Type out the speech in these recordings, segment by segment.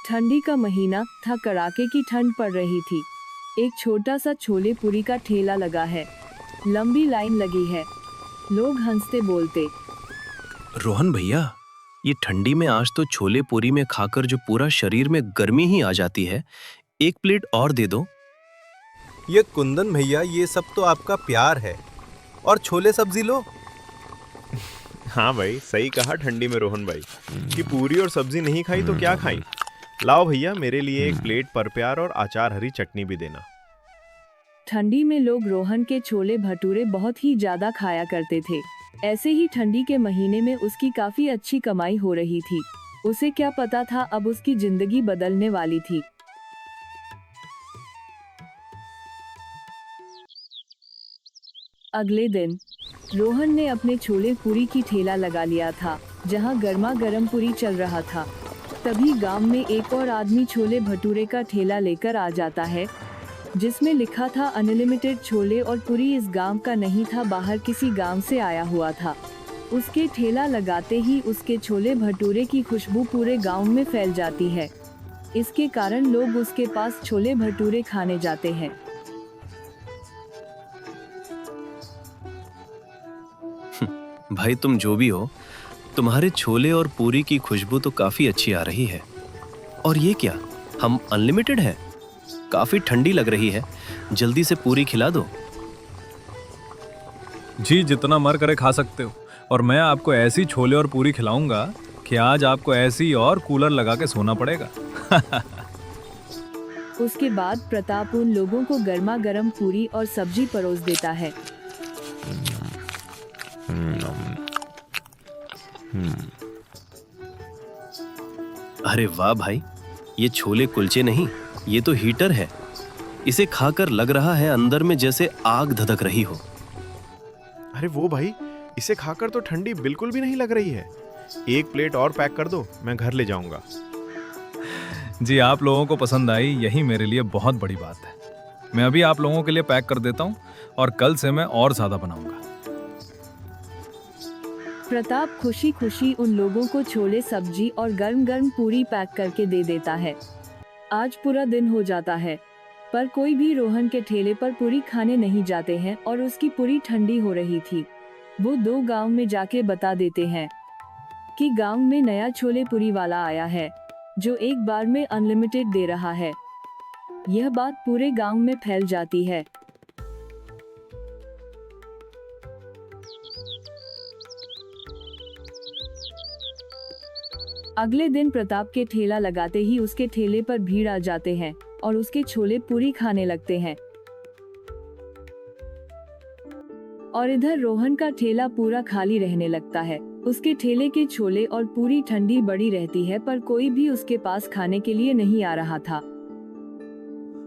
ठंडी का महीना था, कड़ाके की ठंड पड़ रही थी। एक छोटा सा छोले पूरी का ठेला लगा है। लंबी लाइन लगी है। लोग हंसते बोलते, रोहन भैया, ये ठंडी में आज तो छोले पूरी में खाकर जो पूरा शरीर में गर्मी ही आ जाती है, एक प्लेट और दे दो। ये कुंदन भैया, ये सब तो आपका प्यार है, और छोले सब्जी लो। हाँ भाई, सही कहा ठंडी में रोहन भाई कि पूरी और सब्जी नहीं खाई तो क्या खाई। लाओ भैया, मेरे लिए एक प्लेट पर प्यार और अचार हरी चटनी भी देना। ठंडी में लोग रोहन के छोले भटूरे बहुत ही ज्यादा खाया करते थे। ऐसे ही ठंडी के महीने में उसकी काफी अच्छी कमाई हो रही थी। उसे क्या पता था अब उसकी जिंदगी बदलने वाली थी। अगले दिन रोहन ने अपने छोले पूरी की ठेला लगा लिया था, जहां गर्मा गर्म पूरी चल रहा था। तभी गांव में एक और आदमी छोले भटूरे का ठेला लेकर आ जाता है, जिसमें लिखा था अनलिमिटेड छोले और पूरी। इस गांव का नहीं था, बाहर किसी गांव से आया हुआ था। उसके ठेला लगाते ही उसके छोले भटूरे की खुशबू पूरे गांव में फैल जाती है। इसके कारण लोग उसके पास छोले भटूरे खाने जाते हैं। भाई तुम जो भी हो, तुम्हारे छोले और पूरी की खुशबू तो काफी अच्छी आ रही है। और ये क्या, हम अनलिमिटेड है? काफी ठंडी लग रही है, जल्दी से पूरी खिला दो। जी, जितना मर करे खा सकते हो, और मैं आपको ऐसी छोले और पूरी खिलाऊंगा कि आज आपको ऐसी और कूलर लगा के सोना पड़ेगा। उसके बाद प्रताप उन लोगों को गर्मा गर्म पूरी और सब्जी परोस देता है। अरे वाह भाई, ये छोले कुलचे नहीं, ये तो हीटर है। इसे खाकर लग रहा है अंदर में जैसे आग धधक रही हो। अरे वो भाई, इसे खाकर तो ठंडी बिल्कुल भी नहीं लग रही है। एक प्लेट और पैक कर दो, मैं घर ले जाऊंगा। जी, आप लोगों को पसंद आई, यही मेरे लिए बहुत बड़ी बात है। मैं अभी आप लोगों के लिए पैक कर देता हूँ, और कल से मैं और ज्यादा बनाऊंगा। प्रताप खुशी खुशी उन लोगों को छोले सब्जी और गर्म गर्म पूरी पैक करके दे देता है। आज पूरा दिन हो जाता है, पर कोई भी रोहन के ठेले पर पूरी खाने नहीं जाते हैं, और उसकी पूरी ठंडी हो रही थी। वो 2 गांव में जाके बता देते हैं कि गांव में नया छोले पूरी वाला आया है, जो एक बार में अनलिमिटेड दे रहा है। यह बात पूरे गांव में फैल जाती है। अगले दिन प्रताप के ठेला लगाते ही उसके ठेले पर भीड़ आ जाते हैं और उसके छोले पूरी खाने लगते हैं। और इधर रोहन का ठेला पूरा खाली रहने लगता है। उसके ठेले के छोले और पूरी ठंडी बड़ी रहती है, पर कोई भी उसके पास खाने के लिए नहीं आ रहा था।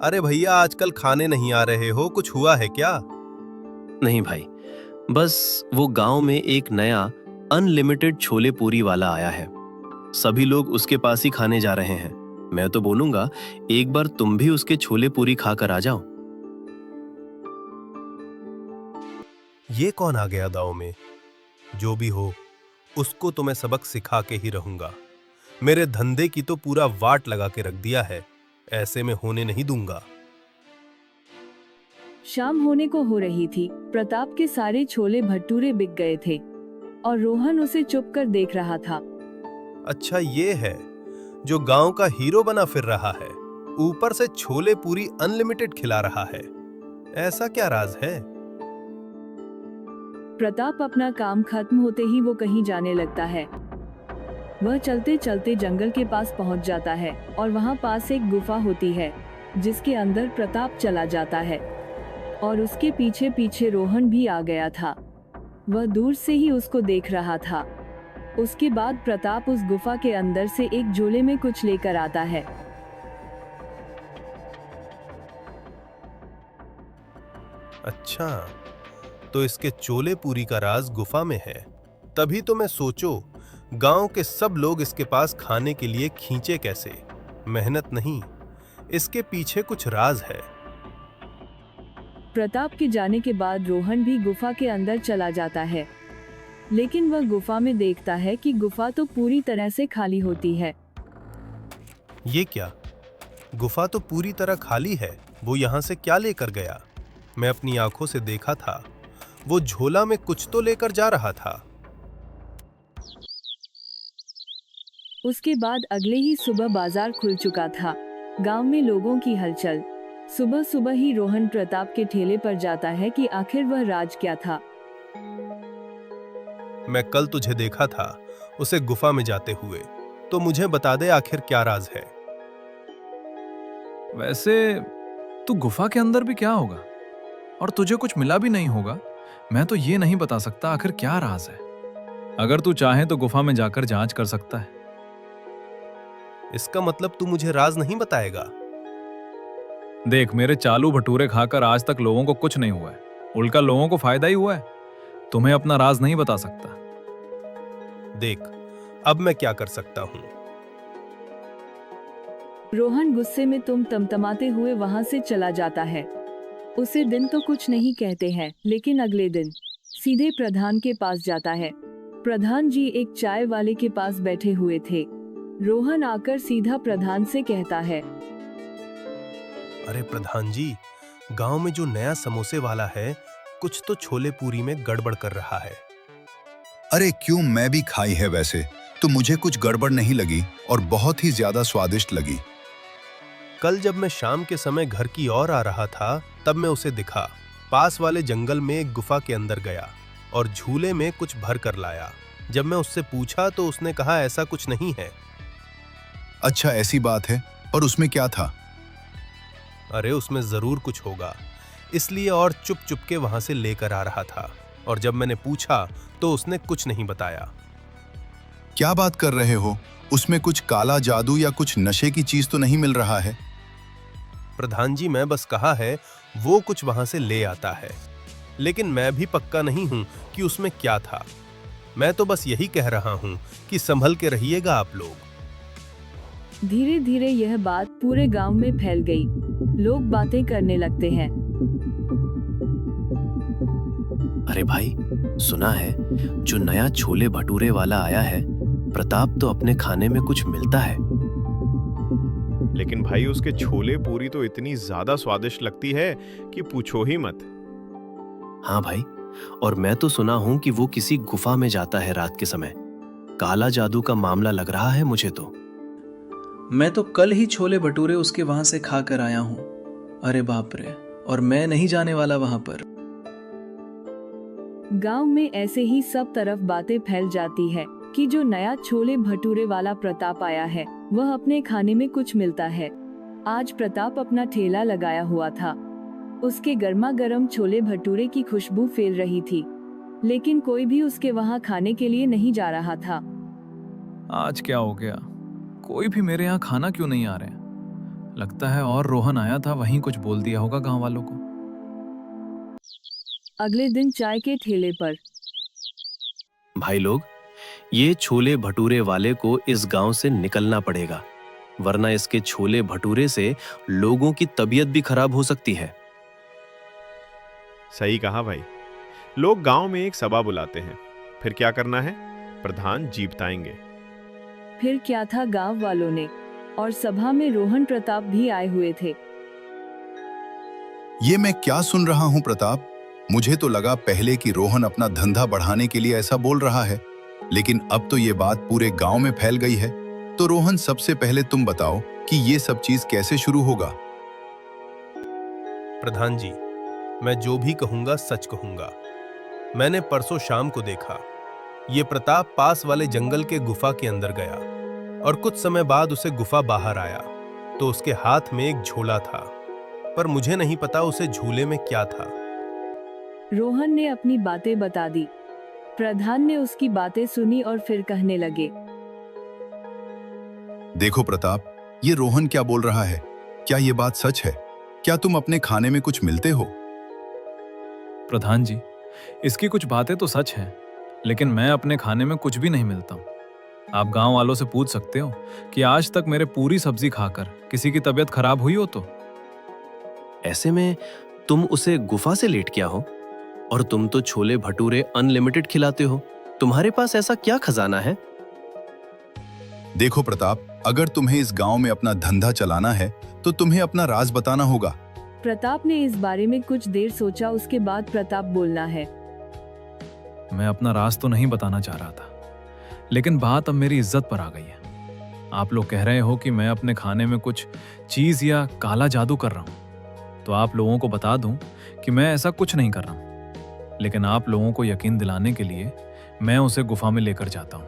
अरे भैया, आजकल खाने नहीं आ रहे हो, कुछ हुआ है क्या? नहीं भाई, बस वो गांव में एक नया अनलिमिटेड छोले पूरी वाला आया है। सभी लोग उसके पास ही खाने जा रहे हैं। मैं तो बोलूंगा, एक बार तुम भी उसके छोले पूरी खाकर आ जाओ। ये कौन आ गया गांव में? जो भी हो, उसको तो मैं सबक सिखा के ही रहूंगा। मेरे धंधे की तो पूरा वाट लगा के रख दिया है, ऐसे में होने नहीं दूंगा। शाम होने को हो रही थी। प्रताप के सारे छोले भटूरे बिक गए थे, और रोहन उसे चुप कर देख रहा था। अच्छा, ये है जो गांव का हीरो बना फिर रहा है, ऊपर से छोले पूरी अनलिमिटेड खिला रहा है। ऐसा क्या राज है? प्रताप अपना काम खत्म होते ही वो कहीं जाने लगता है। वह चलते चलते जंगल के पास पहुंच जाता है, और वहां पास एक गुफा होती है, जिसके अंदर प्रताप चला जाता है। और उसके पीछे पीछे रोहन भी आ गया था। वह दूर से ही उसको देख रहा था। उसके बाद प्रताप उस गुफा के अंदर से एक झोले में कुछ लेकर आता है। अच्छा, तो इसके छोले पूरी का राज गुफा में है। तभी तो मैं सोचो, गांव के सब लोग इसके पास खाने के लिए खींचे कैसे? मेहनत नहीं, इसके पीछे कुछ राज है। प्रताप के जाने के बाद रोहन भी गुफा के अंदर चला जाता है, लेकिन वह गुफा में देखता है कि गुफा तो पूरी तरह से खाली होती है। ये क्या? गुफा तो पूरी तरह खाली है। वो यहाँ से क्या लेकर गया? मैं अपनी आंखों से देखा था, वो झोला में कुछ तो लेकर जा रहा था। उसके बाद अगले ही सुबह बाजार खुल चुका था। गांव में लोगों की हलचल। सुबह सुबह ही रोहन प्रताप के ठेले पर जाता है कि आखिर वह राज क्या था। मैं कल तुझे देखा था उसे गुफा में जाते हुए, तो मुझे बता दे आखिर क्या राज है। वैसे तू गुफा के अंदर भी क्या होगा और तुझे कुछ मिला भी नहीं होगा। मैं तो ये नहीं बता सकता आखिर क्या राज है। अगर तू चाहे तो गुफा में जाकर जांच कर सकता है। इसका मतलब तू मुझे राज नहीं बताएगा? देख, मेरे चालू भटूरे खाकर आज तक लोगों को कुछ नहीं हुआ है, उल्टा लोगों को फायदा ही हुआ है। तुम्हें अपना राज नहीं बता सकता। देख, अब मैं क्या कर सकता हूँ? रोहन गुस्से में तमतमाते हुए वहां से चला जाता है। उसे दिन तो कुछ नहीं कहते हैं, लेकिन अगले दिन सीधे प्रधान के पास जाता है। प्रधान जी एक चाय वाले के पास बैठे हुए थे। रोहन आकर सीधा प्रधान से कहता है, अरे प्रधान जी, गांव में जो नया समोसे वाला है, कुछ तो छोले पूरी में गड़बड़ कर रहा है। अरे क्यों, मैं भी खाई है वैसे, तो मुझे कुछ गड़बड़ नहीं लगी और बहुत ही ज्यादा स्वादिष्ट लगी। कल जब मैं शाम के समय घर की ओर आ रहा था, तब मैं उसे दिखा। पास वाले जंगल में एक गुफा के अंदर गया और झूले में कुछ भर कर लाया। जब मैं उससे पूछा तो उसने कहा ऐसा कुछ नहीं है। अच्छा, ऐसी बात है? और उसमें क्या था? अरे उसमें जरूर कुछ होगा, इसलिए और चुप चुप के वहां से लेकर आ रहा था। और जब मैंने पूछा तो उसने कुछ नहीं बताया। क्या बात कर रहे हो? उसमें कुछ काला जादू या कुछ नशे की चीज तो नहीं मिल रहा है? प्रधान जी, मैं बस कहा है वो कुछ वहां से ले आता है, लेकिन मैं भी पक्का नहीं हूं कि उसमें क्या था। मैं तो बस यही कह रहा हूं कि संभल के रहिएगा आप लोग। धीरे धीरे यह बात पूरे गांव में फैल गई। लोग बातें करने लगते हैं। अरे भाई, सुना है जो नया छोले भटूरे वाला आया है, प्रताप, तो अपने खाने में कुछ मिलता है। लेकिन भाई उसके छोले पूरी तो इतनी ज्यादा स्वादिष्ट लगती है कि पूछो ही मत। हाँ भाई, और मैं तो सुना हूं कि वो किसी गुफा में जाता है रात के समय। काला जादू का मामला लग रहा है मुझे तो। मैं तो कल ही छोले भटूरे उसके वहां से खा कर आया हूँ। अरे बाप रे, और मैं नहीं जाने वाला वहां पर। गांव में ऐसे ही सब तरफ बातें फैल जाती है कि जो नया छोले भटूरे वाला प्रताप आया है, वह अपने खाने में कुछ मिलता है। आज प्रताप अपना ठेला लगाया हुआ था। उसके गर्मा गर्म छोले भटूरे की खुशबू फैल रही थी, लेकिन कोई भी उसके वहां खाने के लिए नहीं जा रहा था। आज क्या हो गया? कोई भी मेरे यहाँ खाना क्यों नहीं आ रहे हैं? लगता है और रोहन आया था, वहीं कुछ बोल दिया होगा गांव वालों को। अगले दिन चाय के ठेले पर भाई लोग, ये छोले भटूरे वाले को इस गांव से निकलना पड़ेगा, वरना इसके छोले भटूरे से लोगों की तबीयत भी खराब हो सकती है। सही कहा भाई। लोग गांव में एक सभा बुलाते हैं। फिर क्या करना है? प्रधान जी बताएंगे। फिर क्या था, गांव वालों ने, और सभा में रोहन प्रताप भी आए हुए थे। ये मैं क्या सुन रहा हूँ प्रताप? मुझे तो लगा पहले कि रोहन अपना धंधा बढ़ाने के लिए ऐसा बोल रहा है, लेकिन अब तो ये बात पूरे गांव में फैल गई है। तो रोहन, सबसे पहले तुम बताओ कि ये सब चीज कैसे शुरू होगा? प्रधान जी, मैं जो भी कहूंगा सच कहूंगा। मैंने परसों शाम को देखा, ये प्रताप पास वाले जंगल के गुफा के अंदर गया और कुछ समय बाद उसे गुफा बाहर आया तो उसके हाथ में एक झोला था, पर मुझे नहीं पता उसे झूले में क्या था। रोहन ने अपनी बातें बता दी। प्रधान ने उसकी बातें सुनी और फिर कहने लगे, देखो प्रताप, ये रोहन क्या बोल रहा है? क्या ये बात सच है? क्या तुम अपने खाने में कुछ मिलते हो? प्रधान जी, इसकी कुछ बातें तो सच हैं, लेकिन मैं अपने खाने में कुछ भी नहीं मिलता हूँ। आप गांव वालों से पूछ सकते हो कि आज तक मेरे पूरी सब्जी खाकर किसी की तबीयत खराब हुई हो तो। ऐसे में तुम उसे गुफा से लेट क्या हो? और तुम तो छोले भटूरे अनलिमिटेड खिलाते हो। तुम्हारे पास ऐसा क्या खजाना है? देखो प्रताप, अगर तुम्हें इस गांव में अपना धंधा चलाना है तो तुम्हें अपना राज बताना होगा। प्रताप ने इस बारे में कुछ देर सोचा, उसके बाद प्रताप बोलना है। मैं अपना राज तो नहीं बताना चाह रहा था, लेकिन बात अब मेरी इज्जत पर आ गई है। आप लोग कह रहे हो कि मैं अपने खाने में कुछ चीज या काला जादू कर रहा हूं, तो आप लोगों को बता दूं कि मैं ऐसा कुछ नहीं कर रहा हूं। लेकिन आप लोगों को यकीन दिलाने के लिए मैं उसे गुफा में लेकर जाता हूं।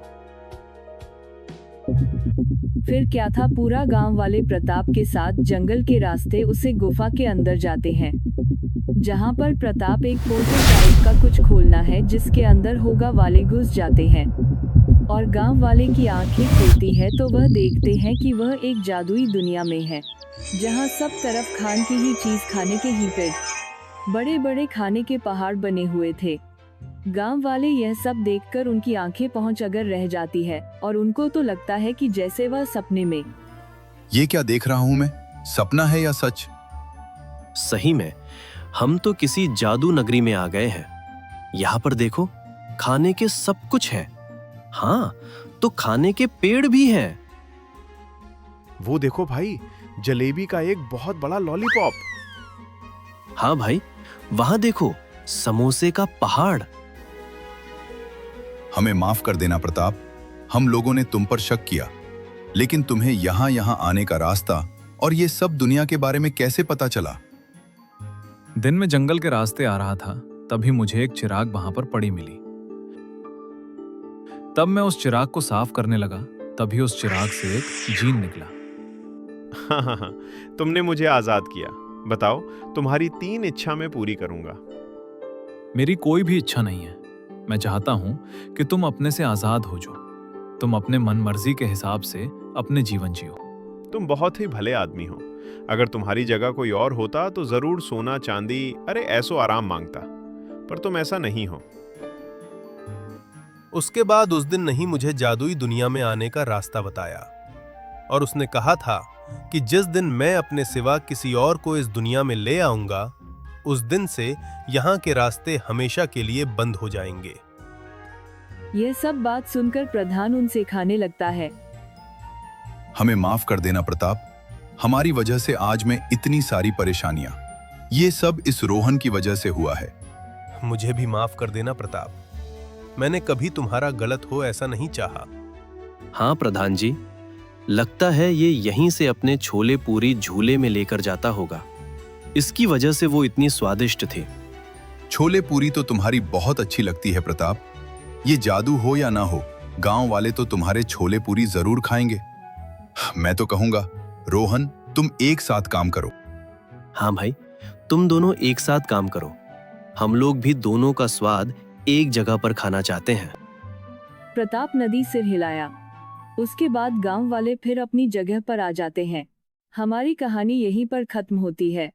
फिर क्या था, पूरा गांव वाले प्रताप के साथ जंगल के रास्ते उसे गुफा के अंदर जाते हैं, जहां पर प्रताप एक पोर्टल टाइप का कुछ खोलना है जिसके अंदर होगा वाले घुस जाते हैं और गांव वाले की आंखें खुलती है तो वह देखते हैं कि वह एक जादुई दुनिया में है, जहां सब तरफ खान की ही चीज, खाने के ही पेड़, बड़े बड़े खाने के पहाड़ बने हुए थे। गांव वाले यह सब देखकर उनकी आंखें पहुंच अगर रह जाती है और उनको तो लगता है कि जैसे वह सपने में। ये क्या देख रहा हूं मैं, सपना है या सच? सही में हम तो किसी जादू नगरी में आ गए हैं। यहाँ पर देखो, खाने के सब कुछ है। हाँ, तो खाने के पेड़ भी हैं। वो देखो भाई, जलेबी का एक बहुत बड़ा लॉलीपॉप। हाँ भाई, वहां देखो, समोसे का पहाड़। हमें माफ कर देना प्रताप, हम लोगों ने तुम पर शक किया, लेकिन तुम्हें यहाँ आने का रास्ता और ये सब दुनिया के बारे में कैसे पता चला? दिन में जंगल के रास्ते आ रहा था, तभी मुझे एक चिराग वहां पर पड़ी मिली। तब मैं उस चिराग को साफ करने लगा, तभी उस चिराग से एक जीन निकला। हाँ, तुमने मुझे आजाद किया। बताओ, तुम्हारी 3 इच्छा मैं पूरी करूंगा। मेरी कोई भी इच्छा नहीं है। मैं चाहता हूं कि तुम अपने से आजाद हो जाओ। तुम अपने मन मर्जी के हिसाब से अपने जीवन जियो। तुम बहुत ही भले आदमी हो। अगर तुम्हारी जगह कोई और होता तो जरूर सोना चांदी, अरे ऐसो आराम मांगता, पर तुम ऐसा नहीं हो। उसके बाद उस दिन नहीं मुझे जादुई दुनिया में आने का रास्ता बताया, और उसने कहा था कि जिस दिन मैं अपने सिवा किसी और को इस दुनिया में ले आऊंगा, उस दिन से यहाँ के रास्ते हमेशा के लिए बंद हो जाएंगे। यह सब बात सुनकर प्रधान उनसे खाने लगता है। हमें माफ कर देना प्रताप, हमारी वजह से आज में इतनी सारी परेशानियां, ये सब इस रोहन की वजह से हुआ है। मुझे भी माफ कर देना प्रताप, मैंने कभी तुम्हारा गलत हो ऐसा नहीं चाहा। हाँ प्रधान जी, लगता है ये यहीं से अपने छोले पूरी झूले में लेकर जाता होगा। इसकी वजह से वो इतनी स्वादिष्ट थे। छोले पूरी तो तुम्हारी बहुत अच्छी लगती है प्रताप। ये जादू हो या ना हो, गांव वाले तो तुम्हारे छोले पूरी जरूर खाएंगे। मैं तो कहूंगा रोहन, तुम एक साथ काम करो। हाँ भाई, तुम दोनों एक साथ काम करो। हम लोग भी दोनों का स्वाद एक जगह पर खाना चाहते हैं। प्रताप नदी सिर हिलाया। उसके बाद गांव वाले फिर अपनी जगह पर आ जाते हैं। हमारी कहानी यहीं पर खत्म होती है।